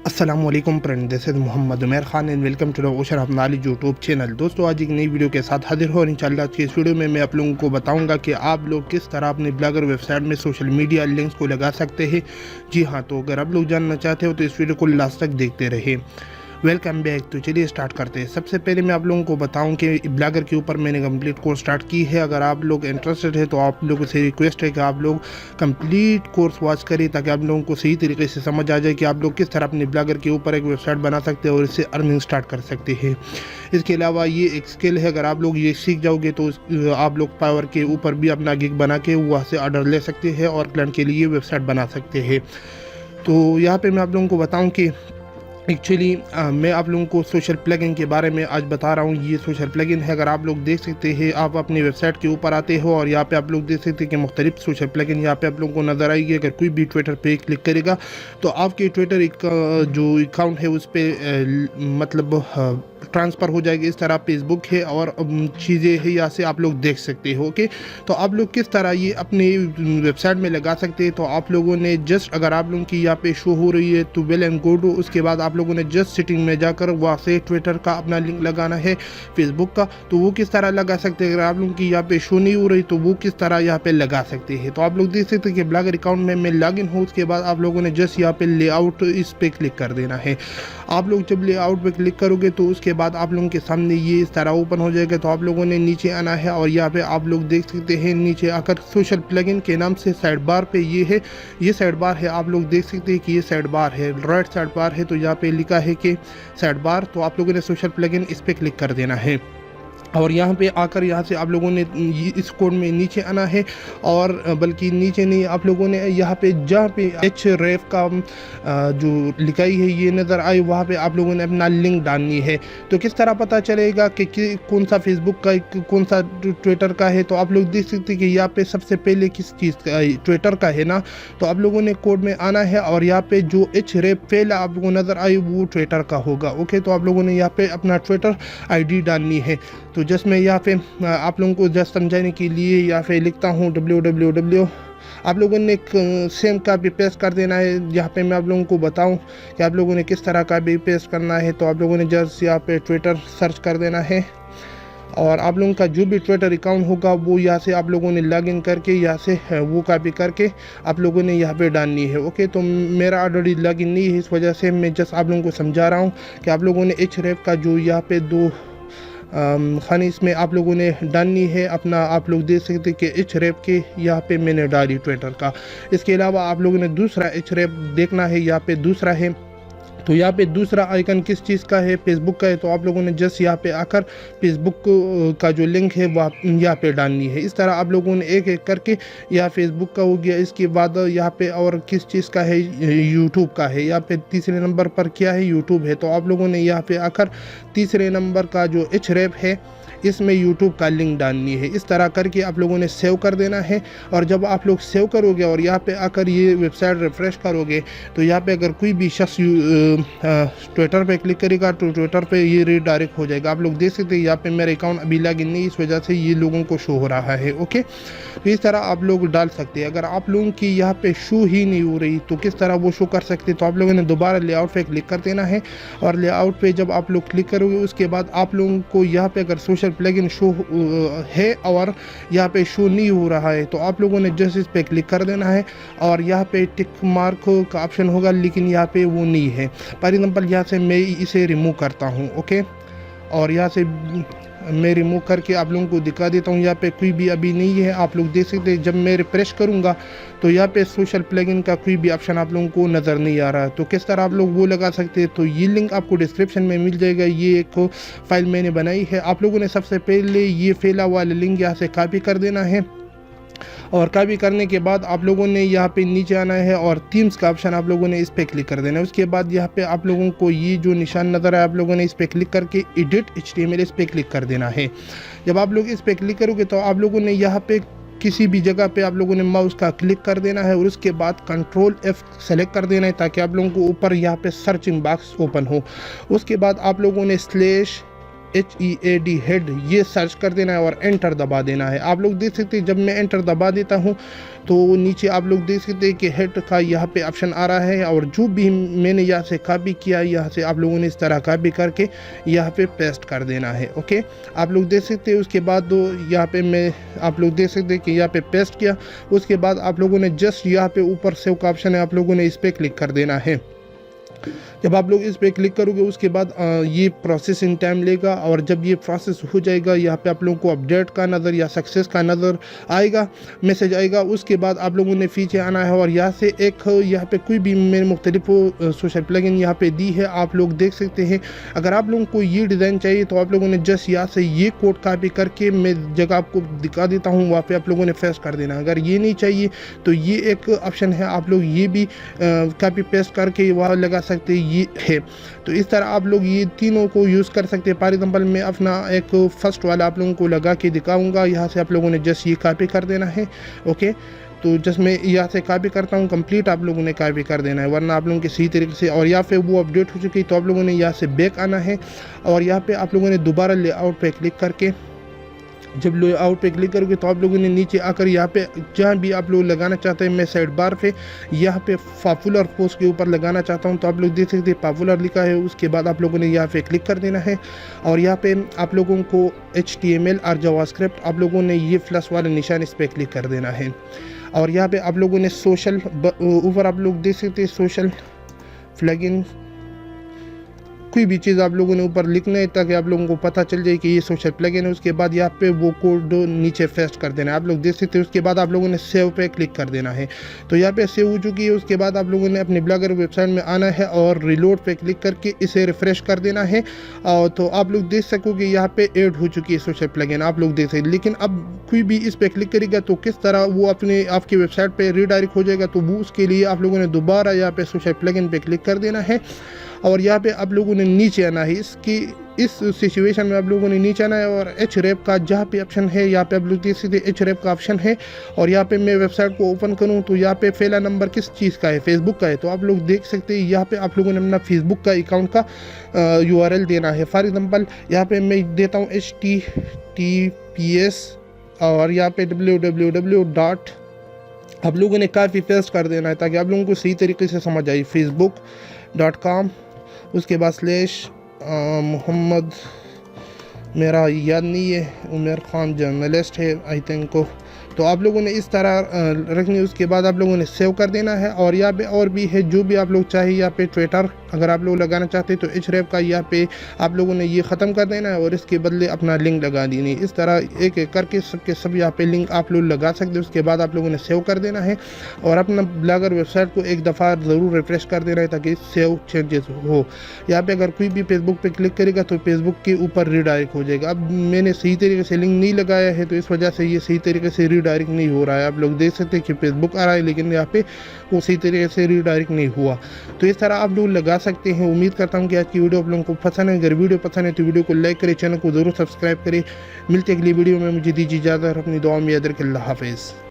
अस्सलामुअलैकुम friend, this is 𝗪𝗵 Khan and welcome to the 𝗪𝗵 YouTube channel. दोस्तों, आज एक नई वीडियो के साथ हाजिर हो और इंशाल्लाह आज की इस वीडियो में मैं आप लोगों को बताऊंगा कि आप लोग किस तरह अपने ब्लॉगर वेबसाइट में सोशल मीडिया लिंक्स को लगा सकते हैं। जी हाँ, तो अगर आप लोग जानना चाहते हो तो इस वीडियो को लास्ट तक देखते रहे। Welcome back. तो चलिए स्टार्ट करते हैं। सबसे पहले मैं आप लोगों को बताऊं कि ब्लॉगर के ऊपर मैंने कंप्लीट कोर्स स्टार्ट की है। अगर आप लोग इंटरेस्टेड है तो आप लोगों से रिक्वेस्ट है कि आप लोग कंप्लीट कोर्स वॉच करें ताकि आप लोगों को सही तरीके से समझ आ जाए कि आप लोग किस तरह अपने ब्लॉगर के ऊपर एक वेबसाइट बना सकते हैं और इससे अर्निंग स्टार्ट कर सकते हैं। इसके अलावा ये एक स्किल है, अगर आप लोग ये सीख जाओगे तो आप लोग पावर के ऊपर भी अपना गिग बना के वहाँ से ऑर्डर ले सकते हैं और क्लाइंट के लिए वेबसाइट बना सकते हैं। तो यहाँ पे मैं आप लोगों को बताऊँ कि एक्चुअली मैं आप लोगों को सोशल प्लगइन के बारे में आज बता रहा हूँ। ये सोशल प्लगइन है, अगर आप लोग देख सकते हैं, आप अपनी वेबसाइट के ऊपर आते हो और यहाँ पे आप लोग देख सकते हैं कि मुख्तलिफ सोशल प्लगइन यहाँ पे आप लोगों को नज़र आएगी। अगर कोई भी ट्विटर पे क्लिक करेगा तो आपके ट्विटर जो अकाउंट है उस पर मतलब ट्रांसफ़र हो जाएगी। इस तरह फेसबुक है और चीज़ें है, यहाँ से आप लोग देख सकते हो। ओके, तो आप लोग किस तरह ये अपने वेबसाइट में लगा सकते हैं। तो आप लोगों ने जस्ट, अगर आप लोगों की यहाँ पे शो हो रही है तो वेल एंड गुड। उसके बाद आप लोगों ने जस्ट सेटिंग में जाकर वहाँ से ट्विटर का अपना लिंक लगाना है, फेसबुक का। तो वो किस तरह लगा सकते हैं। अगर आप लोगों की यहाँ पे शो नहीं हो रही तो वो किस तरह यहाँ पे लगा सकते हैं। तो आप लोग देख सकते हैं कि ब्लॉगर अकाउंट में मैं लॉग इन हूँ। उसके बाद आप लोगों ने जस्ट यहाँ पे लेआउट इस पर क्लिक कर देना है। आप लोग जब लेआउट पे क्लिक करोगे तो उसके बाद आप लोगों के सामने ये इस तरह ओपन हो जाएगा। तो आप लोगों ने नीचे आना है और यहाँ पे आप लोग देख सकते हैं नीचे आकर सोशल प्लगइन के नाम से साइड बार पे ये है, ये साइड बार है। आप लोग देख सकते हैं कि ये साइड बार है, राइट साइड बार है। तो यहाँ पे लिखा है कि साइड बार। तो आप लोगों ने सोशल प्लगइन इस पर क्लिक कर देना है और यहाँ पे आकर यहाँ से आप लोगों ने इस कोड में नीचे आना है। और बल्कि नीचे नहीं, आप लोगों ने यहाँ पे जहाँ पे ह्रैफ का जो लिखाई है ये नज़र आई, वहाँ पे आप लोगों ने अपना लिंक डालनी है। तो किस तरह पता चलेगा कि कौन सा फेसबुक का कौन सा ट्विटर का है। तो आप लोग देख सकते हैं कि यहाँ पे सबसे पहले किस चीज़ का, ट्विटर का है ना। तो आप लोगों ने कोड में आना है और यहाँ पे जो 𝗏𝗵 आप लोगों को नज़र आई वो ट्विटर का होगा। ओके, तो आप लोगों ने यहाँ पे अपना ट्विटर ID डालनी है। तो जस्ट मैं यहाँ पे आप लोगों को जस्ट समझाने के लिए यहाँ पे लिखता हूँ www। आप लोगों ने सेम का भी पेस्ट कर देना है। यहाँ पे मैं आप लोगों को बताऊं कि आप लोगों ने किस तरह का भी पेस्ट करना है। तो आप लोगों ने जस्ट यहाँ पे ट्विटर सर्च कर देना है और आप लोगों का जो भी ट्विटर अकाउंट होगा वो यहाँ से आप लोगों ने लॉगिन करके यहाँ से वो कॉपी करके आप लोगों ने यहाँ पे डालनी है। ओके, तो मेरा ऑलरेडी लॉगिन नहीं है, इस वजह से मैं जस्ट आप लोगों को समझा रहा हूँ कि आप लोगों ने ह्रैफ का जो यहाँ पे दो खानी इसमें आप लोगों ने डालनी है अपना। आप लोग देख सकते हैं कि ह्रैफ के यहाँ पे मैंने डाली ट्विटर का। इसके अलावा आप लोगों ने दूसरा ह्रैफ देखना है, यहाँ पे दूसरा है। तो यहाँ पे दूसरा आइकन किस चीज़ का है, फेसबुक का है। तो आप लोगों ने जस्ट यहाँ पे आकर फेसबुक का जो लिंक है वो यहाँ पे डालनी है। इस तरह आप लोगों ने एक एक करके, यहाँ फेसबुक का हो गया। इसके बाद यहाँ पे और किस चीज़ का है, यूट्यूब का है। यहाँ पे तीसरे नंबर पर क्या है, यूट्यूब है। तो आप लोगों ने यहाँ पे आकर तीसरे नंबर का जो ह्रैफ है इसमें यूट्यूब का लिंक डालनी है। इस तरह करके आप लोगों ने सेव कर देना है। और जब आप लोग सेव करोगे और यहाँ पे आकर ये वेबसाइट रिफ्रेश करोगे तो यहाँ पे अगर कोई भी शख्स ट्विटर पे क्लिक करेगा तो ट्विटर पे ये रीडायरेक्ट हो जाएगा। आप लोग देख सकते हैं यहाँ पे मेरा अकाउंट अभी लॉगिन नहीं, इस वजह से ये लोगों को शो हो रहा है। ओके, तो इस तरह आप लोग डाल सकते हैं। अगर आप लोगों की यहाँ पे शो ही नहीं हो रही तो किस तरह वो शो कर सकते। तो आप लोगों ने दोबारा लेआउट पे क्लिक कर देना है और लेआउट पे जब आप लोग क्लिक करोगे उसके बाद आप लोगों को यहाँ पे अगर सोशल प्लगइन शो है और यहाँ पे शो नहीं हो रहा है तो आप लोगों ने जस्ट इस पे क्लिक कर देना है और यहाँ पे टिक मार्क का ऑप्शन होगा, लेकिन यहाँ पे वो नहीं है। फॉर एग्जांपल यहाँ से मैं इसे रिमूव करता हूँ। ओके, और यहाँ से मैं रिमूव करके आप लोगों को दिखा देता हूँ। यहाँ पे कोई भी अभी नहीं है। आप लोग देख सकते हैं जब मैं रिफ्रेश करूँगा तो यहाँ पे सोशल प्लगइन का कोई भी ऑप्शन आप लोगों को नज़र नहीं आ रहा। तो किस तरह आप लोग वो लगा सकते हैं। तो ये लिंक आपको डिस्क्रिप्शन में मिल जाएगा। ये एक फाइल मैंने बनाई है। आप लोगों ने सबसे पहले ये फैला वाला लिंक यहाँ से कॉपी कर देना है और कॉपी करने के बाद आप लोगों ने यहाँ पे नीचे आना है और थीम्स का ऑप्शन आप लोगों ने इस पर क्लिक कर देना है। उसके बाद यहाँ पे आप लोगों को ये जो निशान नज़र आया आप लोगों ने इस पर क्लिक करके एडिट HTML इस पर क्लिक कर देना है। जब आप लोग इस पर क्लिक करोगे तो आप लोगों ने यहाँ पे किसी भी जगह पे आप लोगों ने माउस का क्लिक कर देना है और उसके बाद Ctrl+F सेलेक्ट कर देना है ताकि आप लोगों को ऊपर यहाँ पे सर्चिंग बॉक्स ओपन हो। उसके बाद आप लोगों ने HEAD हेड ये सर्च कर देना है और एंटर दबा देना है। आप लोग देख सकते हैं जब मैं एंटर दबा देता हूँ तो नीचे आप लोग देख सकते हैं कि हेड का यहाँ पे ऑप्शन आ रहा है और जो भी मैंने यहाँ से कॉपी किया यहाँ से आप लोगों ने इस तरह कॉपी करके यहाँ पे पेस्ट कर देना है। ओके, आप लोग देख सकते हैं। उसके बाद यहाँ पे मैं आप लोग देख सकते हैं कि यहाँ पे पेस्ट किया। उसके बाद आप लोगों ने जस्ट यहाँ पे ऊपर सेव का ऑप्शन है, आप लोगों ने इस पर क्लिक कर देना है। जब आप लोग इस पर क्लिक करोगे उसके बाद ये प्रोसेसिंग टाइम लेगा और जब ये प्रोसेस हो जाएगा यहाँ पे आप लोगों को अपडेट का नज़र या सक्सेस का नज़र आएगा, मैसेज आएगा। उसके बाद आप लोगों ने पीछे आना है और यहाँ से एक यहाँ पे कोई भी मैंने मुख्तलिफ सोशल प्लगइन यहाँ पे दी है, आप लोग देख सकते हैं। अगर आप लोगों को ये डिज़ाइन चाहिए तो आप लोगों ने जस्ट यहाँ से ये कोड कॉपी करके मैं जगह आपको दिखा देता हूँ, वहाँ पे आप लोगों ने पेस्ट कर देना। अगर ये नहीं चाहिए तो ये एक ऑप्शन है, आप लोग ये भी कॉपी पेस्ट करके वहाँ लगा सकते हैं, ये है। तो इस तरह आप लोग ये तीनों को यूज़ कर सकते हैं। फॉर एग्जांपल मैं अपना एक फर्स्ट वाला आप लोगों को लगा के दिखाऊंगा। यहाँ से आप लोगों ने जस्ट ये कॉपी कर देना है। ओके, तो जस्ट मैं यहाँ से कॉपी करता हूँ, कंप्लीट आप लोगों ने कॉपी कर देना है, वरना आप लोगों के सही तरीके से। और यहाँ पे वो अपडेट हो चुकी है तो आप लोगों ने यहाँ से बैक आना है और यहाँ पे आप लोगों ने दोबारा लेआउट पे क्लिक करके, जब लेआउट पे क्लिक करोगे तो आप लोगों ने नीचे आकर यहाँ पे जहाँ भी आप लोग लगाना चाहते हैं, मैं साइड बार पे यहाँ पे पॉपुलर पोस्ट के ऊपर लगाना चाहता हूँ तो आप लोग देख सकते हैं पॉपुलर लिखा है। उसके बाद आप लोगों ने यहाँ पे क्लिक कर देना है और यहाँ पे आप लोगों को HTML और जावास्क्रिप्ट आप लोगों ने ये प्लस वाले निशान इस पर क्लिक कर देना है। और यहाँ पे आप लोगों ने सोशल ऊपर आप लोग देख सकते हैं सोशल प्लगइन, कोई भी चीज़ आप लोगों ने ऊपर लिखना है ताकि आप लोगों को पता चल जाए कि ये सोशल प्लगइन है। उसके बाद यहाँ पे वो कोड नीचे पेस्ट कर देना है, आप लोग देख सकते हैं। उसके बाद आप लोगों ने सेव पे क्लिक कर देना है। तो यहाँ पे सेव हो चुकी है। उसके बाद आप लोगों ने अपने ब्लॉगर वेबसाइट में आना है और रिलोड पे क्लिक करके इसे रिफ्रेश कर देना है और तो आप लोग देख सकोगे यहाँ पे ऐड हो चुकी है सोशल प्लगइन, आप लोग देख सकते। लेकिन अब कोई भी इस पर क्लिक करेगा तो किस तरह वो अपने आपकी वेबसाइट पर रीडायरेक्ट हो जाएगा, तो वो उसके लिए आप लोगों ने दोबारा यहाँ पे सोशल प्लगइन पे क्लिक कर देना है और यहाँ पे आप लोगों ने नीचे आना है। इसकी इस सिचुएशन में आप लोगों ने नीचे आना है और ह्रैप का जहाँ पे ऑप्शन है यहाँ पे आप लोग देख सकते हैं ह्रैप का ऑप्शन है। और यहाँ पे मैं वेबसाइट को ओपन करूँ तो यहाँ पे पहला नंबर किस चीज़ का है, फेसबुक का है। तो आप लोग देख सकते हैं यहाँ पे आप लोगों ने अपना फेसबुक का अकाउंट का URL देना है। फॉर एग्जांपल यहाँ पे मैं देता हूँ HTTPS और यहाँ पे www. आप लोगों ने काफ़ी पेस्ट कर देना है ताकि आप लोगों को सही तरीके से समझ आए। facebook.com, उसके बाद /मोहम्मद, मेरा याद नहीं है, उमर खान जर्नलिस्ट है आई थिंक को। तो आप लोगों ने इस तरह रखनी है। उसके बाद आप लोगों ने सेव कर देना है और यहाँ पे और भी है जो भी आप लोग चाहिए। यहाँ पे ट्विटर अगर आप लोग लगाना चाहते हैं तो ह्रैप का यहाँ पे आप लोगों ने ये ख़त्म कर देना है और इसके बदले अपना लिंक लगा देनी है। इस तरह एक एक करके सबके सब यहाँ पे लिंक आप लोग लगा सकते हैं। उसके बाद आप लोगों ने सेव कर देना है और अपना ब्लॉगर वेबसाइट को एक दफ़ा ज़रूर रिफ्रेश कर देना है ताकि सेव चेंजेस हो। यहाँ पे अगर कोई भी फेसबुक पे क्लिक करेगा तो फेसबुक के ऊपर रीडायरेक्ट हो जाएगा। अब मैंने सही तरीके से लिंक नहीं लगाया है तो इस वजह से ये सही तरीके से रीडायरेक्ट नहीं हो रहा है। आप लोग देख सकते हैं कि फेसबुक आ रहा है लेकिन यहाँ पे वो सही तरीके से रीडायरेक्ट नहीं हुआ। तो इस तरह आप लोग लगा सकते हैं। उम्मीद करता हूँ कि आज की वीडियो आप लोगों को पसंद है। अगर वीडियो पसंद है तो वीडियो को लाइक करें, चैनल को ज़रूर सब्सक्राइब करें। मिलते अगली वीडियो में, मुझे दीजिए इजाज़त और अपनी दुआ में याद रखें। अल्लाह हाफ़िज़।